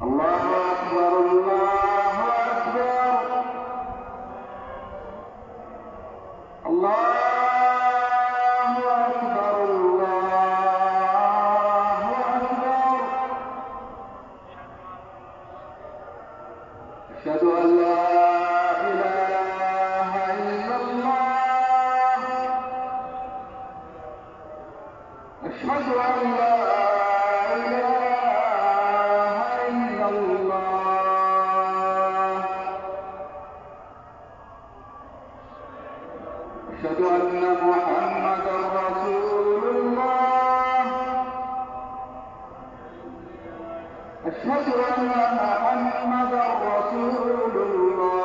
الله أكبر الله أكبر الله أكبر الله أكبر أشهد أن لا إله إلا الله أشهد أن لا إله إلا الله أشهد أن محمدا رسول الله أشهد أن محمدا رسول الله